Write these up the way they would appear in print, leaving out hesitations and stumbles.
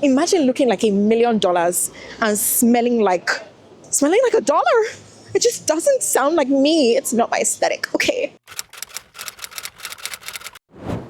Imagine looking like $1,000,000 and smelling like $1. It just doesn't sound like me. It's not my aesthetic, okay?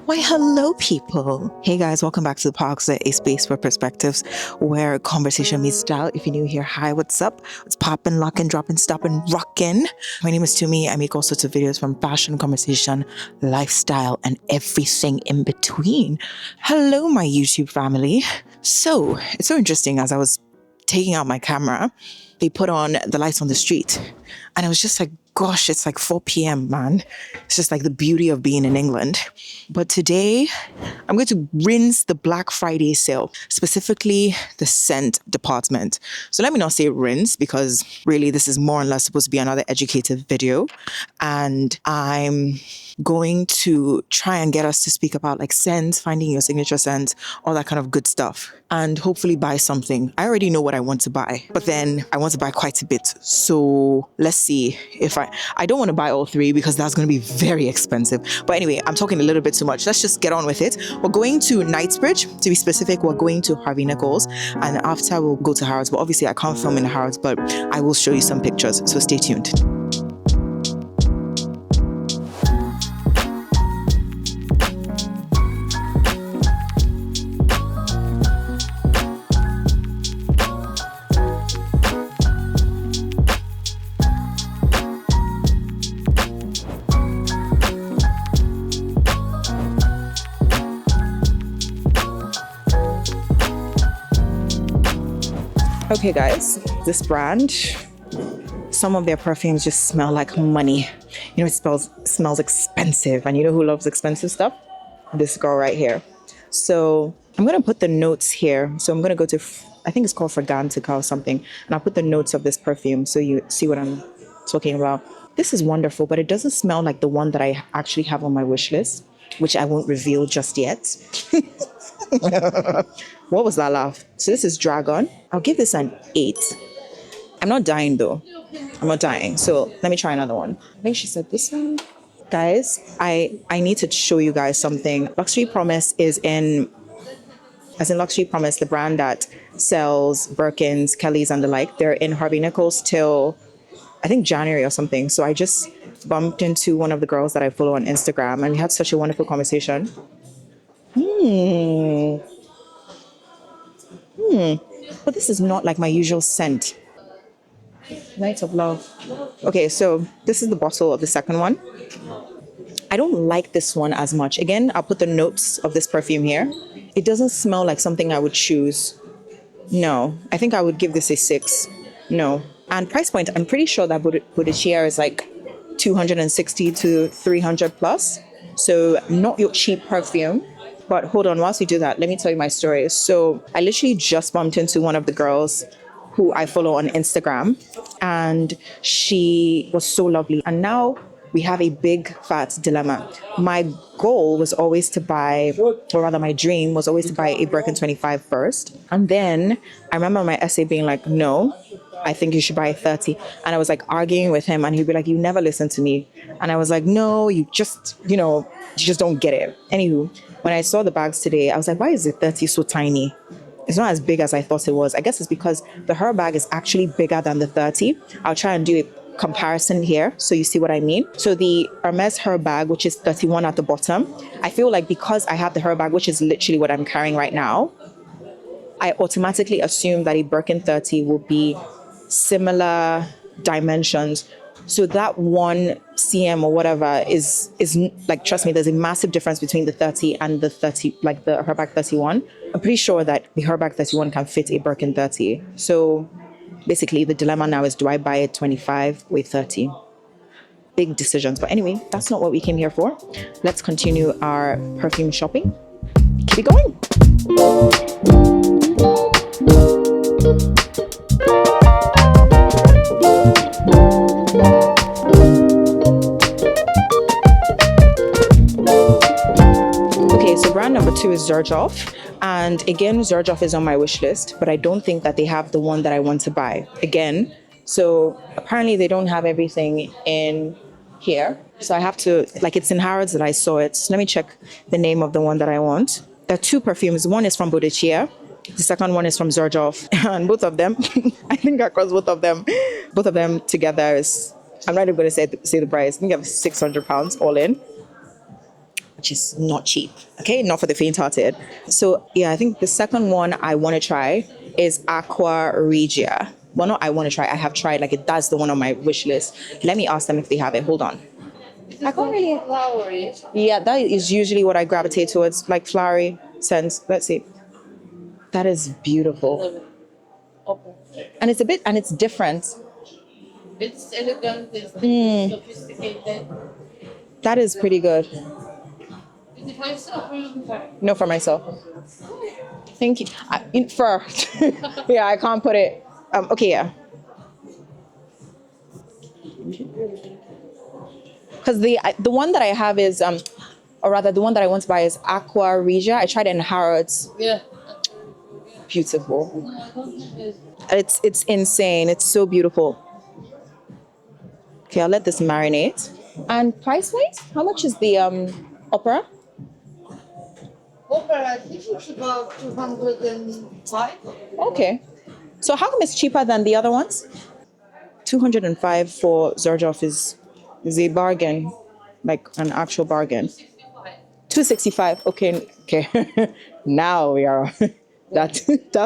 Why, hello, people. Hey, guys, welcome back to the Parks, a space for perspectives where conversation meets style. If you're new here, hi, what's up? It's poppin', lockin', droppin', stoppin', rockin'. My name is Tumi. I make all sorts of videos from fashion, conversation, lifestyle, and everything in between. Hello, my YouTube family. So, it's so interesting. As I was taking out my camera, they put on the lights on the street, and I was just like, gosh, it's like 4 p.m., man. It's just like the beauty of being in England. But today, I'm going to rinse the Black Friday sale, specifically the scent department. So let me not say rinse, because really this is more or less supposed to be another educative video. And I'm going to try and get us to speak about like scents, finding your signature scent, all that kind of good stuff, and hopefully buy something. I already know what I want to buy, but then I want to buy quite a bit. So let's see if I don't want to buy all three because that's going to be very expensive. But anyway, I'm talking a little bit too much. Let's just get on with it. We're going to Knightsbridge. To be specific, we're going to Harvey Nichols, and after we'll go to Harrods. But obviously I can't film in Harrods, but I will show you some pictures. So stay tuned. Okay, guys, this brand, some of their perfumes just smell like money. You know, it smells expensive, and you know who loves expensive stuff? This girl right here. So I'm going to put the notes here. So I'm going to go to, I think it's called Fragrantica or something, and I'll put the notes of this perfume so you see what I'm talking about. This is wonderful, but it doesn't smell like the one that I actually have on my wish list, which I won't reveal just yet. What was that laugh? So this is Dragon. I'll give this an 8. I'm not dying though. I'm not dying. So let me try another one. I think she said this one. Guys, I need to show you guys something. Luxury Promise is in Luxury Promise, the brand that sells Birkins, Kellys, and the like. They're in Harvey Nichols till I think January or something. So I just bumped into one of the girls that I follow on Instagram, and we had such a wonderful conversation. But this is not like my usual scent. Night of Love. Okay, so this is the bottle of the second one. I don't like this one as much. Again, I'll put the notes of this perfume here. It doesn't smell like something I would choose. No, I think I would give this a 6. No. And price point, I'm pretty sure that Kurkdjian is like 260 to 300 plus. So not your cheap perfume. But hold on, whilst we do that, let me tell you my story. So I literally just bumped into one of the girls who I follow on Instagram, and she was so lovely. And now we have a big fat dilemma. My goal was always to buy, or rather my dream was always to buy a Birkin 25 first. And then I remember my essay being like, no, I think you should buy a 30. And I was like arguing with him, and he'd be like, you never listen to me. And I was like, no, you just don't get it. Anywho, when I saw the bags today, I was like, why is the 30 so tiny? It's not as big as I thought it was. I guess it's because the her bag is actually bigger than the 30. I'll try and do a comparison here so you see what I mean. So the Hermes her bag, which is 31 at the bottom, I feel like because I have the her bag, which is literally what I'm carrying right now, I automatically assume that a Birkin 30 will be similar dimensions. So that 1 cm or whatever is like, trust me, there's a massive difference between the 30 and the 30, like the Herbag 31. I'm pretty sure that the Herbag 31 can fit a Birkin 30. So basically the dilemma now is, do I buy a 25 or a 30? Big decisions. But anyway, that's not what we came here for. Let's continue our perfume shopping. Keep it going. Okay, so brand number 2 is Xerjoff. And again, Xerjoff is on my wish list, but I don't think that they have the one that I want to buy. Again, so apparently they don't have everything in here. So I have to, like, it's in Harrods that I saw it. So let me check the name of the one that I want. There are 2 perfumes. One is from Kurkdjian, The second one is from Xerjoff. And both of them, I think across both of them together is, I'm not even going to say the price. I think you have £600 all in, which is not cheap. Okay, not for the faint-hearted. So yeah, I think the second one I want to try is Aqua Regia. Well, not I want to try. I have tried. Like that's the one on my wish list. Let me ask them if they have it. Hold on. I can't really. Flowery. Yeah, that is usually what I gravitate towards, like flowery scents. Let's see. That is beautiful. And it's and it's different. It's elegant. It's sophisticated. That is pretty good. Is it for yourself or no, for myself. Thank you. For yeah, I can't put it. Okay, yeah. Because the one that I have is or rather the one that I want to buy is Aqua Regia. I tried it in Harrods. Yeah. Beautiful. It's insane. It's so beautiful. Okay, I'll let this marinate. And price wise, how much is the opera? Opera, I think it's about 205. Okay. So how come it's cheaper than the other ones? 205 for Xerjoff is a bargain, like an actual bargain. 265. Okay. Now we are. That's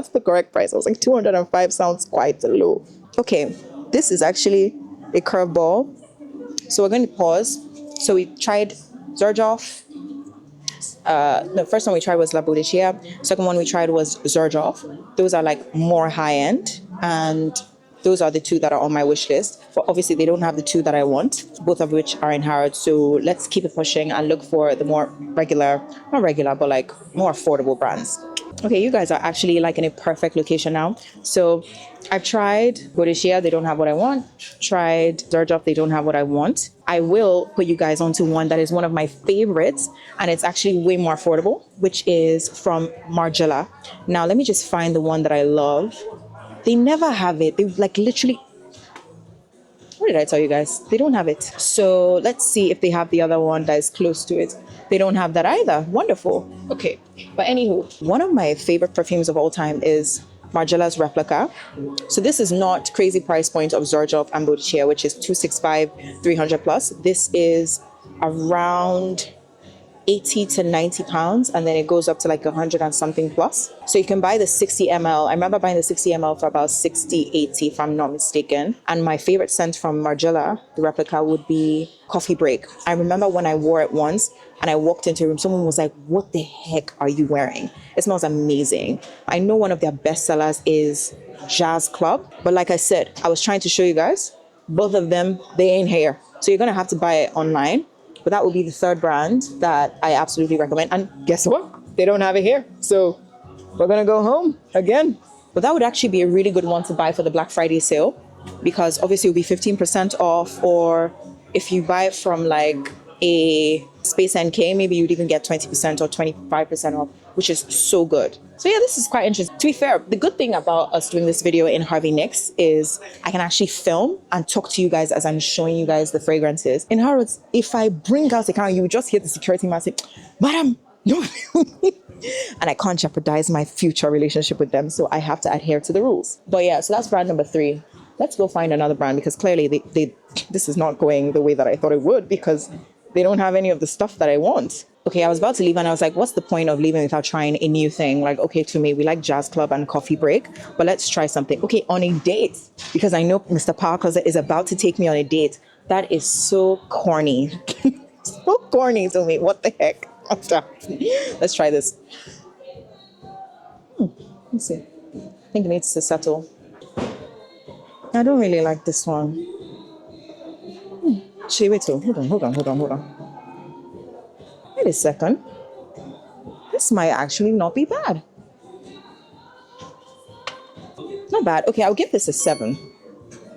the correct price. I was like 205 sounds quite low. Okay, this is actually a curveball. So we're going to pause. So we tried Xerjoff. The first one we tried was La Boudicea. Second one we tried was Xerjoff. Those are like more high end, and those are the two that are on my wish list. But obviously they don't have the two that I want, both of which are in Harrods. So let's keep it pushing and look for the more regular, not regular, but like more affordable brands. Okay, you guys are actually like in a perfect location now. So I've tried Boudicea, they don't have what I want. Tried Xerjoff, they don't have what I want. I will put you guys onto one that is one of my favorites, and it's actually way more affordable, which is from Margiela. Now, let me just find the one that I love. They never have it. They like literally, what did I tell you guys? They don't have it. So let's see if they have the other one that is close to it. They don't have that either. Wonderful. Okay. But anywho, one of my favorite perfumes of all time is Margiela's Replica. So this is not crazy price point of Xerjoff and Boudicea, which is 265, 300 plus. This is around 80 to 90 pounds, and then it goes up to like 100 and something plus. So you can buy the 60 ml. I remember buying the 60 ml for about 60, 80 if I'm not mistaken. And my favorite scent from Margiela, the Replica, would be Coffee Break. I remember when I wore it once and I walked into a room, someone was like, what the heck are you wearing? It smells amazing. I know one of their best sellers is Jazz Club, but like I said, I was trying to show you guys, both of them, they ain't here. So you're gonna have to buy it online. But that would be the third brand that I absolutely recommend. And guess what? They don't have it here. So we're going to go home again. But that would actually be a really good one to buy for the Black Friday sale, because obviously it will be 15% off. Or if you buy it from like a Space NK, maybe you'd even get 20% or 25% off, which is so good. So yeah, this is quite interesting. To be fair, the good thing about us doing this video in Harvey Nicks is I can actually film and talk to you guys as I'm showing you guys the fragrances. In Harrods, if I bring out a camera, you would just hear the security man say, "Madam, no." And I can't jeopardize my future relationship with them, so I have to adhere to the rules. But yeah, so that's brand number 3. Let's go find another brand, because clearly this is not going the way that I thought it would, because they don't have any of the stuff that I want. Okay, I was about to leave and I was like, what's the point of leaving without trying a new thing? Like, okay, to me, we like Jazz Club and Coffee Break, but let's try something. Okay, on a date, because I know Mr. Parker is about to take me on a date. That is so corny. So corny to me. What the heck? Let's try this. Let's see. I think it needs to settle. I don't really like this one. Actually, wait till, hold on. Wait a second. This might actually not be bad. Not bad. Okay, I'll give this a 7.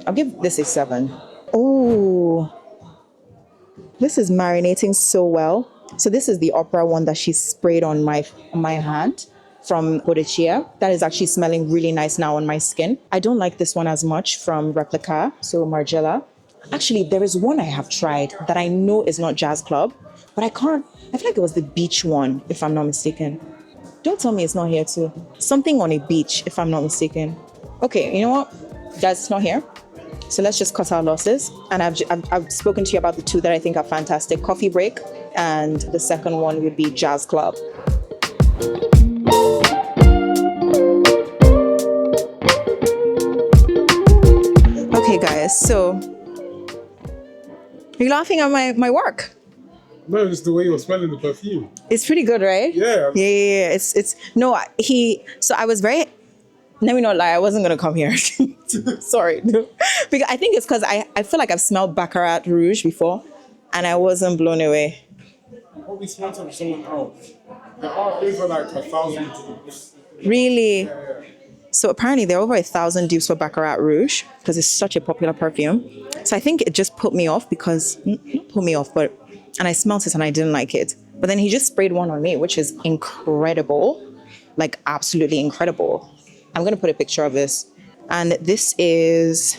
I'll give this a 7. Oh, this is marinating so well. So this is the opera one that she sprayed on my hand from Boudicea. That is actually smelling really nice now on my skin. I don't like this one as much from Replica, so Margiela. Actually, there is one I have tried that I know is not Jazz Club, but I feel like it was the beach one, if I'm not mistaken. Don't tell me it's not here too. Something on a beach, if I'm not mistaken. Okay, you know what? Guys, it's not here. So let's just cut our losses. And I've spoken to you about the two that I think are fantastic. Coffee Break, and the second one would be Jazz Club. Okay, guys, so you're laughing at my work. No, it's the way you're smelling the perfume. It's pretty good, right? Yeah. Yeah. It's no, so I was very, let me not lie, I wasn't gonna come here. Sorry. No. Because I think it's because I feel like I've smelled Baccarat Rouge before and I wasn't blown away. Probably smelled from someone else. There are over like 1,000 dupes. Really? Yeah. So apparently there are over 1,000 dupes for Baccarat Rouge because it's such a popular perfume. So I think it just put me off because, not put me off, but, and I smelled it and I didn't like it. But then he just sprayed one on me, which is incredible. Like absolutely incredible. I'm going to put a picture of this. And this is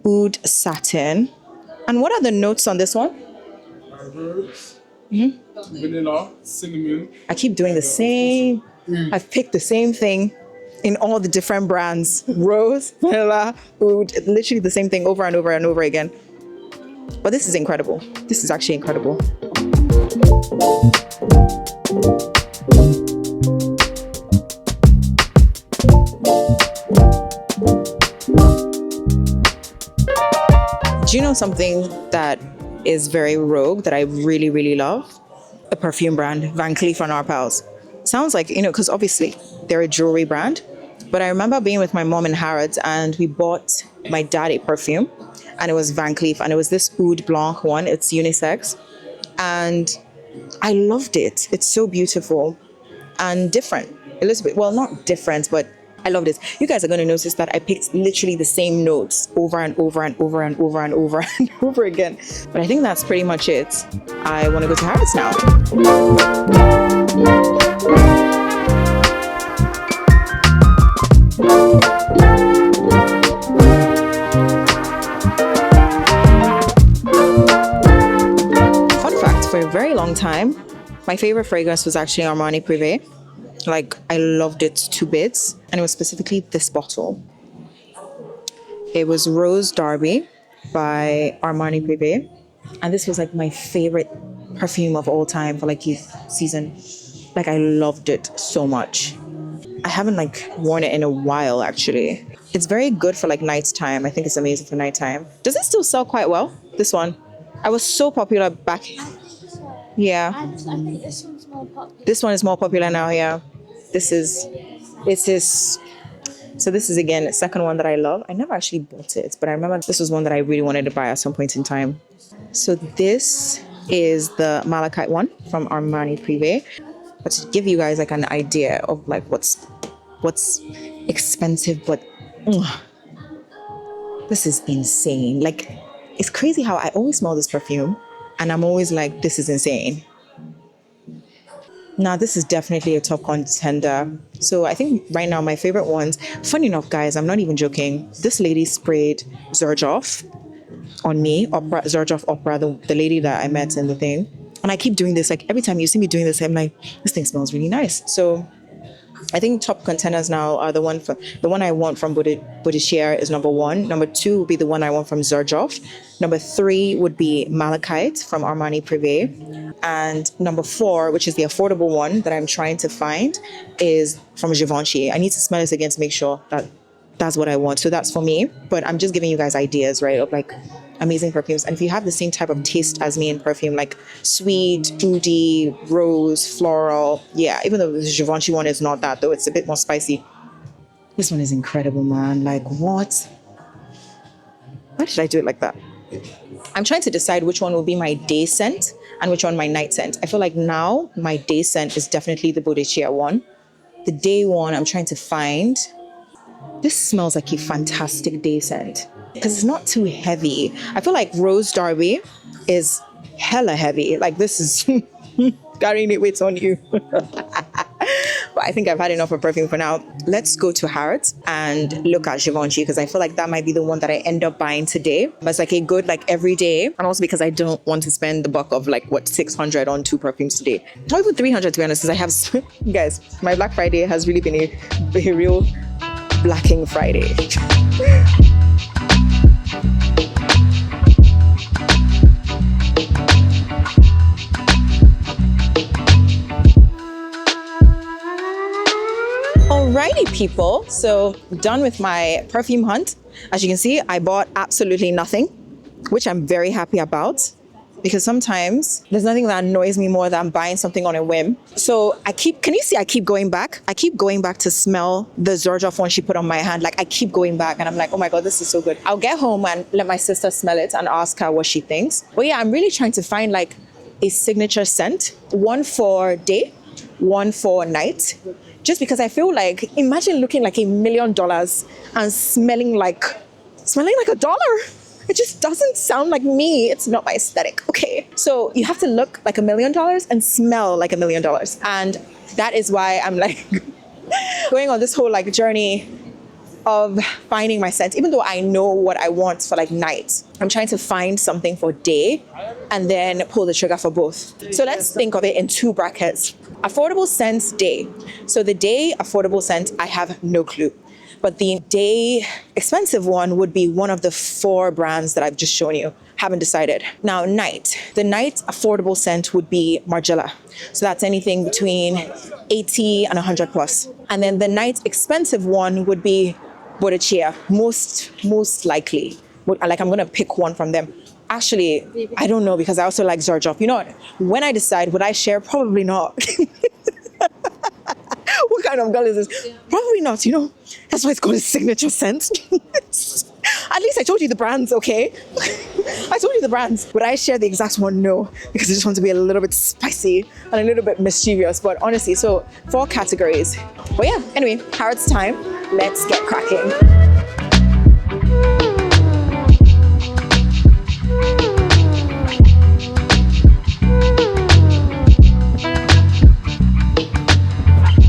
Oud Satin. And what are the notes on this one? Rose, vanilla, cinnamon. I keep doing the same. I've picked the same thing in all the different brands. Rose, vanilla, oud, literally the same thing over and over and over again. But this is incredible. This is actually incredible. Do you know something that is very rogue that I really, really love? A perfume brand, Van Cleef & Arpels. Sounds like, because obviously they're a jewelry brand. But I remember being with my mom in Harrods and we bought my dad a perfume and it was Van Cleef and it was this Oud Blanc one. It's unisex. And I loved it. It's so beautiful and different. Elizabeth, well, not different, but I love this. You guys are going to notice that I picked literally the same notes over and over and over and over and over and over again. But I think that's pretty much it. I want to go to Harrods now. Fun fact, for a very long time, my favorite fragrance was actually Armani Privé. Like, I loved it to bits. And it was specifically this bottle. It was Rose Derby by Armani Privé. And this was like my favorite perfume of all time for like youth season. Like, I loved it so much. I haven't like worn it in a while, actually. It's very good for like nighttime. I think it's amazing for nighttime. Does it still sell quite well? This one. I was so popular back. Yeah. I think this one's more popular. This one is more popular now, yeah. So this is again the second one that I love. I never actually bought it, but I remember this was one that I really wanted to buy at some point in time. So this is the Malachite one from Armani Privé. But to give you guys like an idea of like what's expensive, but this is insane. Like, it's crazy how I always smell this perfume and I'm always like, this is insane. Now, this is definitely a top contender. So I think right now my favorite ones, funny enough, guys, I'm not even joking. This lady sprayed Xerjoff on me, Xerjoff Opera, the lady that I met in the thing. And I keep doing this. Like, every time you see me doing this, I'm like, this thing smells really nice. So I think top contenders now are the one I want from Boudichere is number 1. Number 2 would be the one I want from Xerjoff. Number 3 would be Malachite from Armani Privé. And number 4, which is the affordable one that I'm trying to find, is from Givenchy. I need to smell this again to make sure that that's what I want. So that's for me. But I'm just giving you guys ideas, right, of like amazing perfumes. And if you have the same type of taste as me in perfume, like sweet, oudy, rose, floral, yeah, even though the Givenchy one is not that, though, it's a bit more spicy. This one is incredible, man. Like, what? Why did I do it like that? I'm trying to decide which one will be my day scent and which one my night scent. I feel like now my day scent is definitely the Boudichere one. The day one, I'm trying to find. This smells like a fantastic day scent because it's not too heavy. I feel like Rose Derby is hella heavy. Like, this is carrying it weight on you. But I think I've had enough of perfume for now. Let's go to Harrods and look at Givenchy because I feel like that might be the one that I end up buying today. But it's like a good like every day, and also because I don't want to spend the buck of like what 600 on 2 perfumes today. Not even 300 to be honest, because I have guys. My Black Friday has really been a real Blacking Friday. Alrighty people, so done with my perfume hunt. As you can see, I bought absolutely nothing, which I'm very happy about because sometimes there's nothing that annoys me more than buying something on a whim. So can you see I keep going back? I keep going back to smell the Xerjoff one she put on my hand. Like I keep going back and I'm like, oh my God, this is so good. I'll get home and let my sister smell it and ask her what she thinks. But yeah, I'm really trying to find like a signature scent, one for day, one for night. Just because I feel like, imagine looking like $1 million and smelling like $1. It just doesn't sound like me. It's not my aesthetic. Okay. So you have to look like $1 million and smell like $1 million. And that is why I'm like going on this whole like journey of finding my scent, even though I know what I want for like night. I'm trying to find something for day and then pull the trigger for both. So let's think of it in 2 brackets. Affordable scents, day. So the day affordable scent, I have no clue. But the day expensive one would be one of the 4 brands that I've just shown you. Haven't decided. Now night. The night affordable scent would be Margiela. So that's anything between 80 and 100 plus. And then the night expensive one would be Bottega, most likely. Like I'm gonna pick one from them. Actually, I don't know because I also like Xerjoff. You know what? When I decide, would I share? Probably not. What kind of girl is this? Probably not, you know. That's why it's called a signature scent. At least I told you the brands, okay? I told you the brands. Would I share the exact one? No, because I just want to be a little bit spicy and a little bit mischievous. But honestly, so 4 categories. But yeah, anyway, Harrods time. Let's get cracking.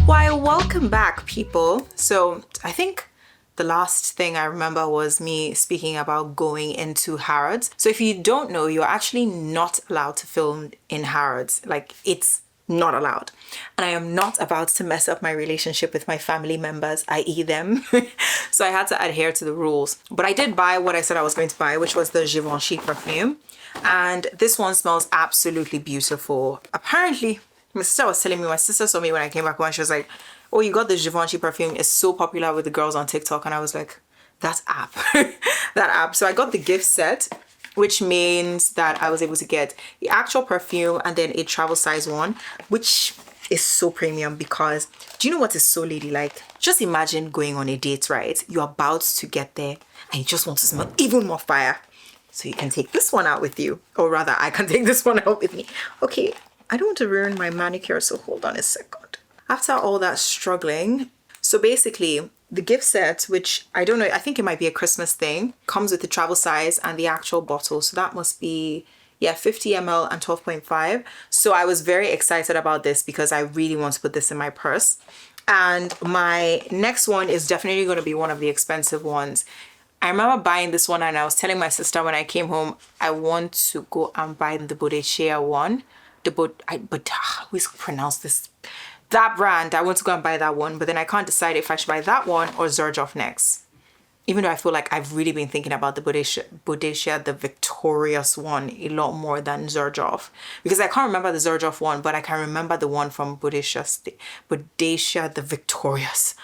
Why, welcome back, people. So I think the last thing I remember was me speaking about going into Harrods. So if you don't know, you're actually not allowed to film in Harrods. Like, it's not allowed. And I am not about to mess up my relationship with my family members, i.e. them. So I had to adhere to the rules. But I did buy what I said I was going to buy, which was the Givenchy perfume. And this one smells absolutely beautiful. Apparently, my sister was telling me, my sister saw me when I came back home and she was like, oh, you got the Givenchy perfume. It's so popular with the girls on TikTok. And I was like, that app. That app. So I got the gift set, which means that I was able to get the actual perfume and then a travel size one, which is so premium because do you know what is so ladylike? Just imagine going on a date, right? You're about to get there and you just want to smell even more fire. So you can take this one out with you, or rather I can take this one out with me. Okay, I don't want to ruin my manicure, so hold on a second. After all that struggling, so basically the gift set, which I don't know, I think it might be a Christmas thing, comes with the travel size and the actual bottle. So that must be, yeah, 50 ml and 12.5. So I was very excited about this because I really want to put this in my purse. And my next one is definitely going to be one of the expensive ones. I remember buying this one and I was telling my sister when I came home, I want to go and buy the Bottega one. We pronounce this. That brand, I want to go and buy that one, but then I can't decide if I should buy that one or Xerjoff next. Even though I feel like I've really been thinking about the Bottega, the Victorious one, a lot more than Xerjoff. Because I can't remember the Xerjoff one, but I can remember the one from Bottega, the Victorious.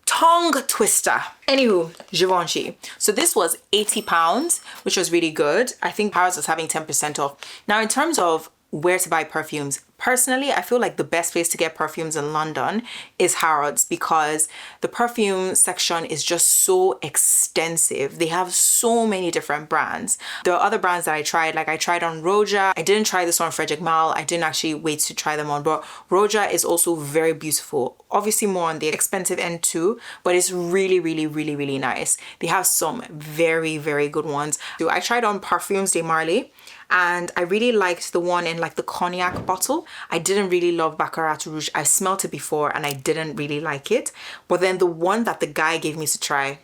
Tongue twister. Anywho, Givenchy. So this was £80, which was really good. I think Harrods was having 10% off. Now, in terms of where to buy perfumes, personally, I feel like the best place to get perfumes in London is Harrods because the perfume section is just so extensive. They have so many different brands. There are other brands that I tried, like I tried on Roja. I didn't try this on Frederic Malle. I didn't actually wait to try them on, but Roja is also very beautiful. Obviously more on the expensive end too, but it's really, really, really, really nice. They have some very, very good ones. So I tried on Perfumes de Marly, and I really liked the one in like the cognac bottle. I didn't really love Baccarat Rouge. I smelled it before and I didn't really like it, but then the one that the guy gave me to try,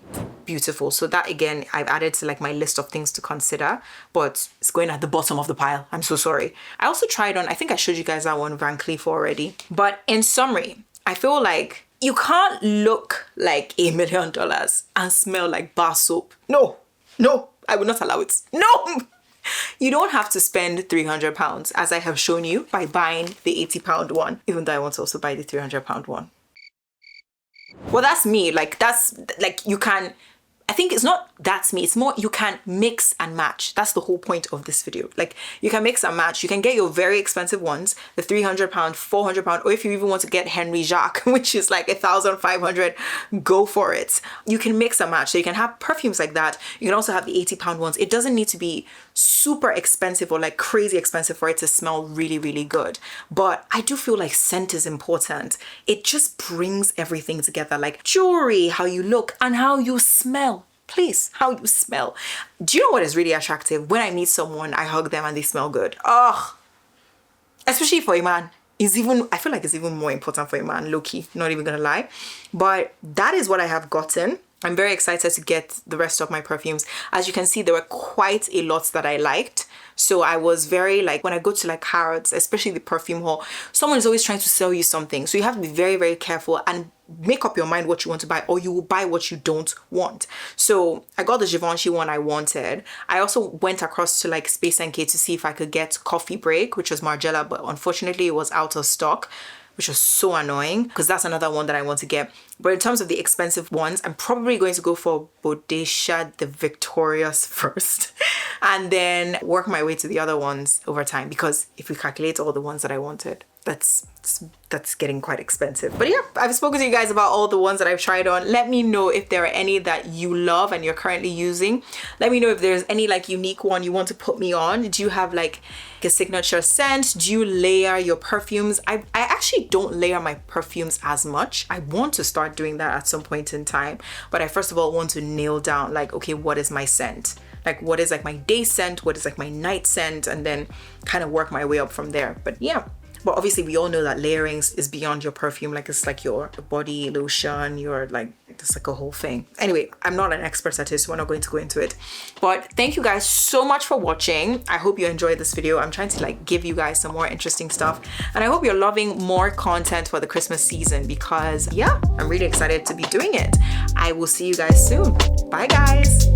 beautiful. So that again, I've added to like my list of things to consider, but it's going at the bottom of the pile. I'm so sorry. I also tried on, I think I showed you guys that one, Van Cleef already. But in summary, I feel like you can't look like $1 million and smell like bar soap. No, I would not allow it. No! You don't have to spend £300, as I have shown you by buying the £80 one, even though I want to also buy the £300 one. Well, that's me. Like, that's like, you can, I think it's not that's me, it's more you can mix and match. That's the whole point of this video. Like, you can mix and match. You can get your very expensive ones, the £300, £400, or if you even want to get Henry Jacques, which is like 1,500, go for it. You can mix and match. So you can have perfumes like that. You can also have the £80 ones. It doesn't need to be super expensive or like crazy expensive for it to smell really, really good. But I do feel like scent is important. It just brings everything together, like jewelry, how you look and how you smell. Please, how you smell. Do you know what is really attractive? When I meet someone, I hug them and they smell good. Oh, especially for a man. I feel like it's even more important for a man, low-key, not even gonna lie. But that is what I have gotten. I'm very excited to get the rest of my perfumes. As you can see, there were quite a lot that I liked. So I was very like, when I go to like Harrods, especially the perfume hall, someone is always trying to sell you something. So you have to be very, very careful and make up your mind what you want to buy, or you will buy what you don't want. So I got the Givenchy one I wanted. I also went across to like Space NK to see if I could get Coffee Break, which was Margiela, but unfortunately it was out of stock, which was so annoying because that's another one that I want to get. But in terms of the expensive ones, I'm probably going to go for Bodecha the Victorious first and then work my way to the other ones over time, because if we calculate all the ones that I wanted, that's getting quite expensive. But yeah, I've spoken to you guys about all the ones that I've tried on. Let me know if there are any that you love and you're currently using. Let me know if there's any like unique one you want to put me on. Do you have like a signature scent? Do you layer your perfumes? I actually don't layer my perfumes as much. I want to start doing that at some point in time, but I first of all want to nail down like, okay, what is my scent? Like, what is like my day scent? What is like my night scent? And then kind of work my way up from there. But yeah. But obviously we all know that layering is beyond your perfume. Like, it's like your body lotion, your like, it's like a whole thing. Anyway, I'm not an expert at it, so we're not going to go into it. But thank you guys so much for watching. I hope you enjoyed this video. I'm trying to like give you guys some more interesting stuff. And I hope you're loving more content for the Christmas season, because yeah, I'm really excited to be doing it. I will see you guys soon. Bye guys.